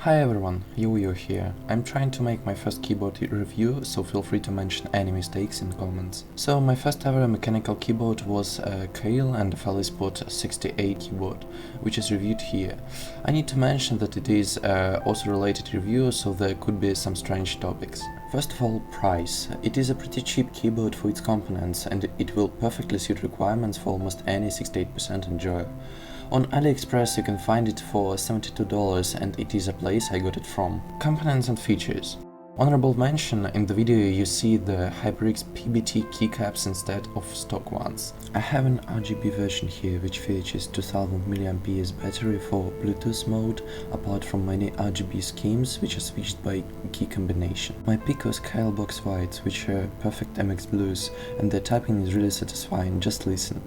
Hi everyone, YAUIO here. I'm trying to make my first keyboard review, so feel free to mention any mistakes in comments. So my first ever mechanical keyboard was a Kailh FL eSports68 keyboard, which is reviewed here. I need to mention that it is also related review, so there could be some strange topics. First of all, price. It is a pretty cheap keyboard for its components, and it will perfectly suit requirements for almost any 68% enjoyer. On AliExpress you can find it for $72 and it is a place I got it from. Components and features. Honorable mention, in the video you see the HyperX PBT keycaps instead of stock ones. I have an RGB version here which features 2000 mAh battery for Bluetooth mode, apart from many RGB schemes which are switched by key combination. My pick was Kailh box whites, which are perfect MX blues, and the typing is really satisfying, just listen.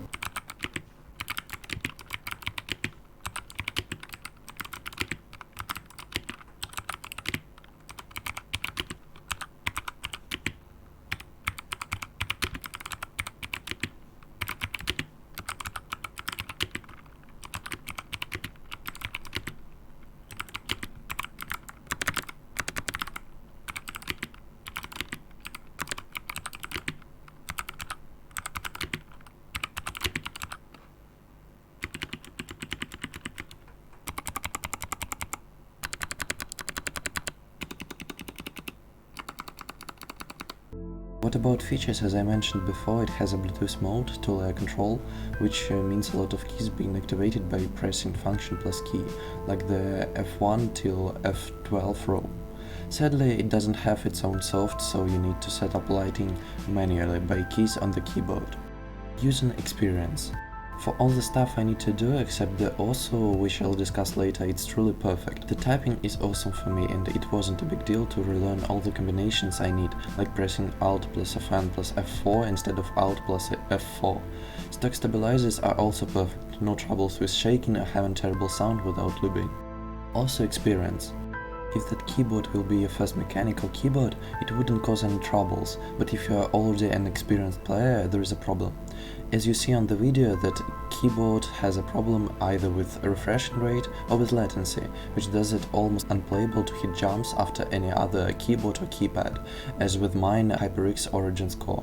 What about features? As I mentioned before, it has a Bluetooth mode, two-layer control, which means a lot of keys being activated by pressing function plus key, like the F1 till F12 row. Sadly, it doesn't have its own soft, so you need to set up lighting manually by keys on the keyboard. User experience. For all the stuff I need to do except the also, which I'll discuss later, it's truly perfect. The typing is awesome for me and it wasn't a big deal to relearn all the combinations I need, like pressing Alt plus F1 plus F4 instead of Alt plus F4. Stock stabilizers are also perfect, no troubles with shaking or having terrible sound without lubing. Also experience. If that keyboard will be your first mechanical keyboard, it wouldn't cause any troubles, but if you are already an experienced player, there is a problem. As you see on the video, that keyboard has a problem either with refreshing rate or with latency, which does it almost unplayable to hit jumps after any other keyboard or keypad, as with mine HyperX Origins Core.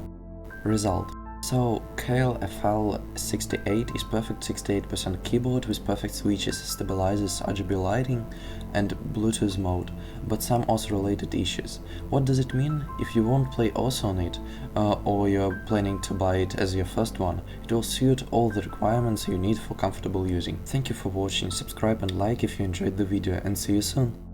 Result. So, Kailh FL68 is perfect 68% keyboard with perfect switches, stabilizers, RGB lighting and Bluetooth mode, but some OS related issues. What does it mean? If you won't play OS on it, or you're planning to buy it as your first one, it will suit all the requirements you need for comfortable using. Thank you for watching, subscribe and like if you enjoyed the video, and see you soon!